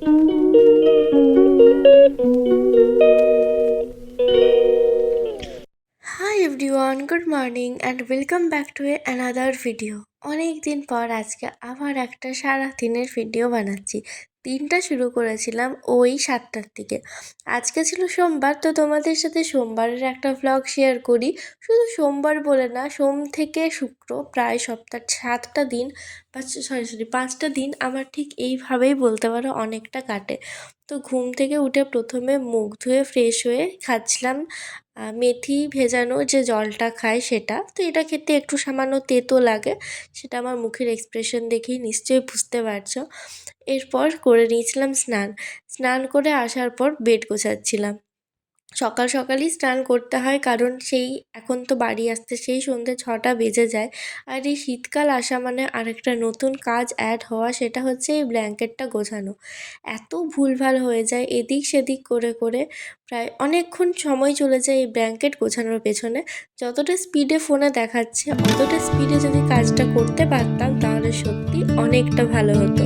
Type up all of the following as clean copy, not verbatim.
Hi everyone, good morning and welcome back to another video. অনেক দিন পর আজকে আবার একটা সারা দিনের ভিডিও বানাচ্ছি। দিনটা শুরু করেছিলাম ওই 7টার দিকে। আজকে ছিল সোমবার, তো তোমাদের সাথে সোমবারের একটা ভ্লগ শেয়ার করি। শুধু সোমবার বলে না, সোম থেকে শুক্র প্রায় সপ্তাহ 7টা দিন বা সরি 5টা দিন আমার ঠিক এইভাবেই বলতে পারো অনেকটা কাটে। তো ঘুম থেকে উঠে প্রথমে মুখ ধুয়ে ফ্রেশ হয়ে খাচ্ছিলাম মেথি ভেজানো যে জলটা খাই সেটা। তো এটা খেতে একটু সামান্য তেতো লাগে, সেটা আমার মুখের এক্সপ্রেশন দেখেই নিশ্চয়ই বুঝতে পারছো। এরপর করে নিয়েছিলাম স্নান। স্নান করে আসার পর বেড গোছাচ্ছিলাম। সকাল সকালই স্নান করতে হয়, কারণ সেই এখন তো বাড়ি আসতে সেই সন্ধ্যে 6টা বেজে যায়। আর এই শীতকাল আসা মানে আরেকটা নতুন কাজ অ্যাড হওয়া, সেটা হচ্ছে এই ব্ল্যাঙ্কেটটা গোছানো। এত ভুলভাল হয়ে যায় এদিক সেদিক করে করে, প্রায় অনেকক্ষণ সময় চলে যায় এই ব্ল্যাঙ্কেট গোছানোর পেছনে। যতটা স্পিডে ফোনে দেখাচ্ছে অতটা স্পিডে যদি কাজটা করতে পারতাম তাহলে সত্যি অনেকটা ভালো হতো।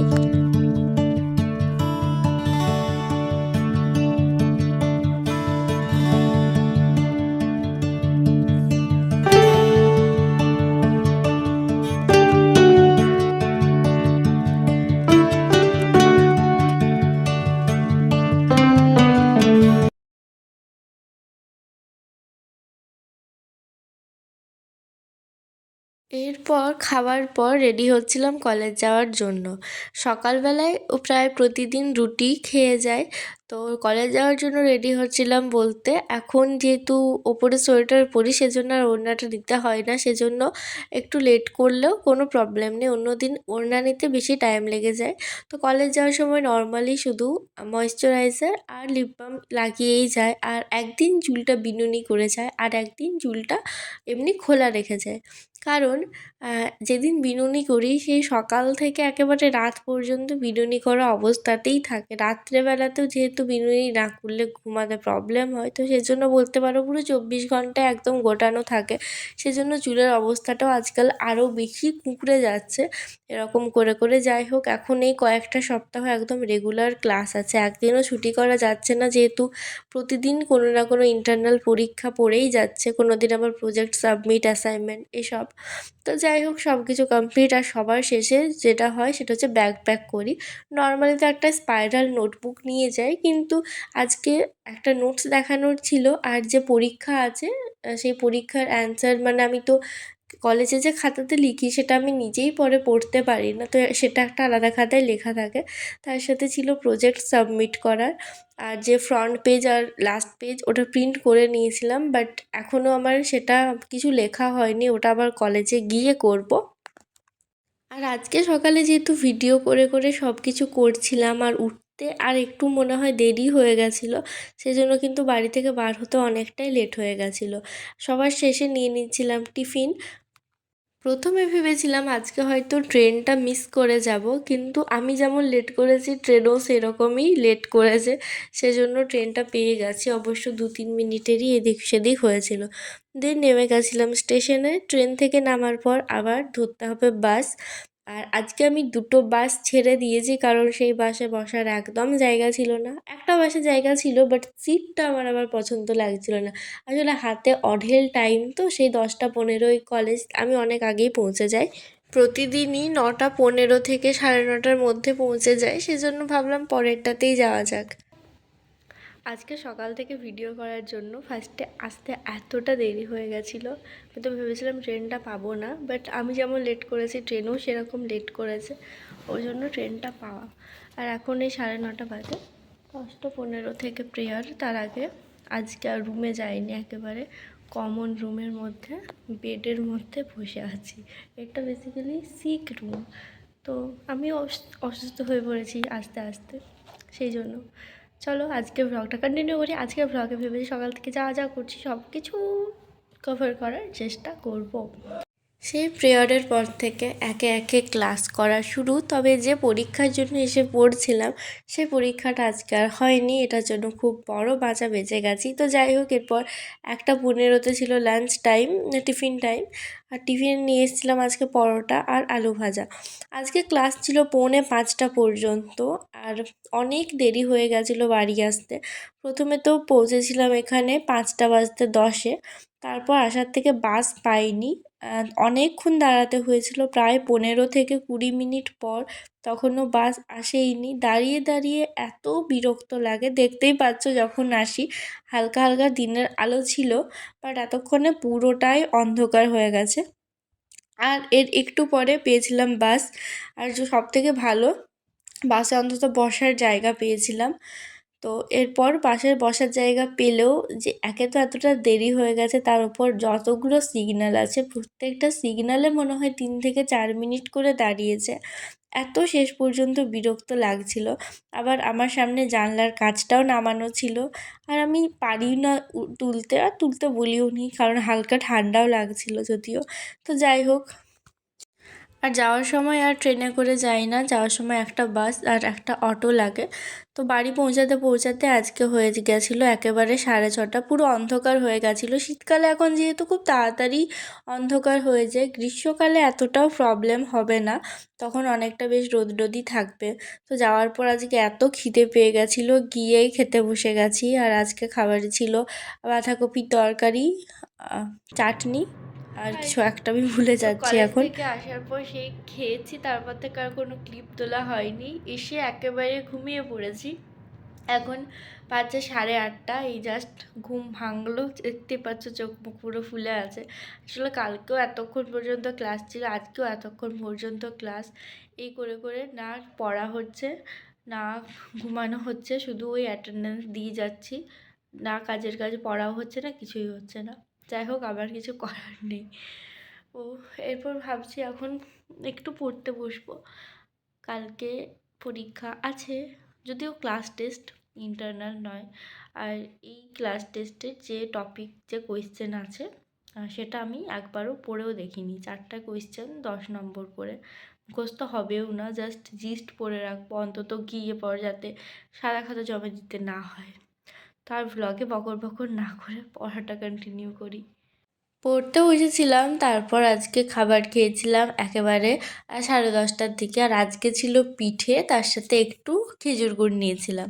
এরপর খাওয়ার পর রেডি হচ্ছিলাম কলেজ যাওয়ার জন্য। সকালবেলায় ও প্রায় প্রতিদিন রুটি খেয়ে যায়। তো কলেজ যাওয়ার জন্য রেডি হচ্ছিলাম বলতে, এখন যেহেতু ওপরে সোয়েটার পরি সেজন্য আর ওড়নাটা নিতে হয় না, সেজন্য একটু লেট করলেও কোনো প্রবলেম নেই। অন্যদিন ওড়না নিতে বেশি টাইম লেগে যায়। তো কলেজ যাওয়ার সময় নর্মালি শুধু ময়েশ্চারাইজার আর লিপ বাম লাগিয়েই যায়, আর একদিন চুলটা বিনুনি করে যায় আর একদিন চুলটা এমনি খোলা রেখে যায়। কারণ যেদিন বিনুনি করি সেই সকাল থেকে একেবারে রাত পর্যন্ত বিনুনি করা অবস্থাতেই থাকে। রাত্রেবেলাতেও যেহেতু বিনুনি না করলে ঘুমাতে প্রবলেম হয়, তো সেজন্য বলতে পারো পুরো 24 ঘন্টা একদম গোটানো থাকে। সেজন্য চুলের অবস্থাটাও আজকাল আরও বেশি কুঁকড়ে যাচ্ছে। এরকম করে করে যাই হোক, এখন এই কয়েকটা সপ্তাহ একদম রেগুলার ক্লাস আছে, একদিনও ছুটি করা যাচ্ছে না, যেহেতু প্রতিদিন কোনো না কোনো ইন্টারনাল পরীক্ষা পড়েই যাচ্ছে, কোনো দিন আবার প্রজেক্ট সাবমিট, অ্যাসাইনমেন্ট এসব। তো যাই হোক, সব কিছু কমপ্লিট আর সবার শেষে যেটা হয় সেটা হচ্ছে ব্যাগ প্যাক করি। নর্মালি তো একটা স্পাইরাল নোটবুক নিয়ে যাই, কিন্তু আজকে একটা নোটস দেখানোর ছিল, আর যে পরীক্ষা আছে সেই পরীক্ষার অ্যান্সার মানে আমি তো কলেজে যে খাতাতে লিখি সেটা আমি নিজেই পরে পড়তে পারি না, তো সেটা একটা আলাদা খাতায় লেখা থাকে। তার সাথে ছিল প্রজেক্ট সাবমিট করার, আর যে ফ্রন্ট পেজ আর লাস্ট পেজ ওটা প্রিন্ট করে নিয়েছিলাম, বাট এখনও আমার সেটা কিছু লেখা হয়নি, ওটা আবার কলেজে গিয়ে করব। আর আজকে সকালে যেহেতু ভিডিও করে করে সব কিছু করছিলাম আর উঠতে আর একটু মনে হয় দেরি হয়ে গেছিলো, সেজন্য কিন্তু বাড়ি থেকে বার হতে অনেকটাই লেট হয়ে গেছিলো। সবার শেষে নিয়ে নিচ্ছিলাম টিফিন। প্রথমে ভেবেছিলাম আজকে হয়তো ট্রেনটা মিস করে যাব, কিন্তু আমি যেমন লেট করেছি ট্রেনও সেরকমই লেট করেছে, সেজন্য ট্রেনটা পেয়ে গেছি। অবশ্য 2-3 মিনিটেরই এদিক সেদিক হয়েছিল। দেন নেমে গেছিলাম স্টেশনে। ট্রেন থেকে নামার পর আবার ধরতে হবে বাস। আর আজকে আমি দুটো বাস ছেড়ে দিয়েছি, কারণ সেই বাসে বসার একদম জায়গা ছিল না। একটা বাসে জায়গা ছিল, বাট সিটটা আমার আবার পছন্দ লাগছিল না। আসলে হাতে অঢেল টাইম, তো সেই 10টা 15 কলেজ আমি অনেক আগেই পৌঁছে যাই। প্রতিদিনই 9টা 15 থেকে 9:30টার মধ্যে পৌঁছে যাই, সেজন্য ভাবলাম পরেরটাতেই যাওয়া যাক। আজকে সকাল থেকে ভিডিও করার জন্য ফার্স্টে আসতে এতটা দেরি হয়ে গেছিলো। আমি তো ভেবেছিলাম ট্রেনটা পাবো না, বাট আমি যেমন লেট করেছি ট্রেনও সেরকম লেট করেছে, ওই জন্য ট্রেনটা পাওয়া। আর এখন এই 9:30 বাজে। 10টা 15 থেকে প্রেয়ার, তার আগে আজকে আর রুমে যাইনি, একেবারে কমন রুমের মধ্যে বেডের মধ্যে বসে আছি। এটা বেসিক্যালি সিক রুম, তো আমি অসুস্থ হয়ে পড়েছি আস্তে আস্তে, সেই জন্য। চলো আজকে ভ্লগটা কন্টিনিউ করি। আজকে ভ্লগে ভেবেছি সকাল থেকে যা যা করছি সব কিছু কভার করার চেষ্টা করব। সেই পিরিয়ডের পর থেকে একে একে ক্লাস করা শুরু। তবে যে পরীক্ষার জন্য এসে পড়ছিলাম সেই পরীক্ষাটা আজকে আর হয়নি, এটার জন্য খুব বড় বাঁচা বেঁচে গেছি। তো যাই হোক, এরপর 1:15-তে ছিল লাঞ্চ টাইম, টিফিন টাইম। আর টিফিনে নিয়ে এসেছিলাম আজকে পরোটা আর আলু ভাজা। আজকে ক্লাস ছিল 4:45 পর্যন্ত, আর অনেক দেরি হয়ে গেছিলো বাড়ি আসতে। প্রথমে তো পৌঁছেছিলাম এখানে 5:10 তারপর আসার থেকে বাস পাইনি। অনেকক্ষণ দাঁড়াতে হয়েছিল, প্রায় 15 থেকে 20 মিনিট পর, তখনও বাস আসেইনি। দাঁড়িয়ে দাঁড়িয়ে এত বিরক্ত লাগে, দেখতেই পাচ্ছ যখন আসি হালকা হালকা দিনের আলো ছিল, বাট এতক্ষণে পুরোটাই অন্ধকার হয়ে গেছে। আর এর একটু পরে পেয়েছিলাম বাস, আর যে সবথেকে ভালো, বাসে অন্তত বসার জায়গা পেয়েছিলাম। তো এরপর বাসে বসার জায়গা পেলেও যে একে তো এতটা দেরি হয়ে গেছে, তার উপর যতগুলো সিগন্যাল আছে প্রত্যেকটা সিগন্যালে মনে হয় 3 থেকে 4 মিনিট করে দাঁড়িয়েছে। এত শেষ পর্যন্ত বিরক্ত লাগছিল। আবার আমার সামনে জানলার কাচটাও নামানো ছিল, আর আমি পারি না তুলতে, আর তুলতে বলিও নি, কারণ হালকা ঠান্ডাও লাগছিল যদিও। তো যাই হোক, আর যাওয়ার সময় আর ট্রেনে করে যাই না, যাওয়ার সময় একটা বাস আর একটা অটো লাগে। তো বাড়ি পৌঁছাতে পৌঁছাতে আজকে হয়ে গেছিলো একেবারে 6:30, পুরো অন্ধকার হয়ে গেছিলো। শীতকালে এখন যেহেতু খুব তাড়াতাড়ি অন্ধকার হয়ে যায়, গ্রীষ্মকালে এতটাও প্রবলেম হবে না, তখন অনেকটা বেশ রোদই থাকবে। তো যাওয়ার পর আজকে এত খিদে পেয়ে গেছিলো, গিয়েই খেতে বসে গেছি। আর আজকে খাবারে ছিল বাঁধাকপির তরকারি, চাটনি, আর কিছু একটা আমি ভুলে যাচ্ছি এখন। কলেজ থেকে আসার পর সেই খেয়েছি, তারপর থেকে আর কোনো ক্লিপ তোলা হয়নি। এসে একেবারে ঘুমিয়ে পড়েছি। এখন বাজে 8:30, এই জাস্ট ঘুম ভাঙলো, দেখতে পাচ্ছ চোখ মুখ পুরো ফুলে আছে। আসলে কালকেও এতক্ষণ পর্যন্ত ক্লাস ছিল, আজকেও এতক্ষণ পর্যন্ত ক্লাস। এই করে করে না পড়া হচ্ছে না ঘুমানো হচ্ছে, শুধু ওই অ্যাটেন্ডেন্স দিয়ে যাচ্ছি, না কাজের কাজ পড়াও হচ্ছে না, কিছুই হচ্ছে না। যাই হোক, আবার কিছু করার নেই। ও এরপর ভাবছি এখন একটু পড়তে বসবো। কালকে পরীক্ষা আছে, যদিও ক্লাস টেস্ট, ইন্টারনাল নয়। আর এই ক্লাস টেস্টের যে টপিক, যে কোয়েশ্চেন আছে, সেটা আমি একবারও পড়েও দেখিনি। 4টা কোয়েশ্চেন 10 নম্বর করে, মুখস্থ হবেও না, জাস্ট জিস্ট পড়ে রাখবো অন্তত গিয়ে পর, যাতে সাদা খাতা জমা দিতে না হয়। তার ভ্লগে বকর বকর না করে পড়াটা কন্টিনিউ করি। পড়তে বসেছিলাম, তারপর আজকে খাবার খেয়েছিলাম একেবারে 10:30টার দিকে। আর আজকে ছিল পিঠে, তার সাথে একটু খেজুর গুড় নিয়েছিলাম।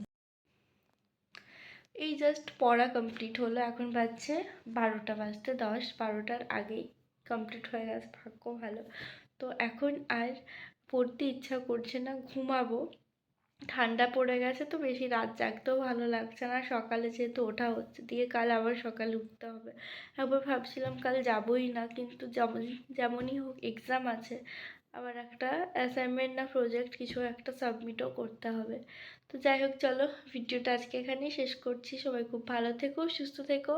এই জাস্ট পড়া কমপ্লিট হলো, এখন বাজছে 12টা বাজতে 10, 12টার আগেই কমপ্লিট হয়ে গেছে, ভাগ্য ভালো। তো এখন আর পড়তে ইচ্ছা করছে না, ঘুমাবো। ঠান্ডা পড়ে গেছে তো বেশি রাত জাগতেও ভালো লাগছে না, সকালে যেহেতু ওঠা হচ্ছে, দিয়ে কাল আবার সকালে উঠতে হবে। একবার ভাবছিলাম কাল যাবই না, কিন্তু যেমনই হোক এক্সাম আছে, আবার একটা অ্যাসাইনমেন্ট না প্রজেক্ট কিছু একটা সাবমিটও করতে হবে। তো যাই হোক, চলো ভিডিওটা আজকে এখানেই শেষ করছি। সবাই খুব ভালো থেকো, সুস্থ থেকো।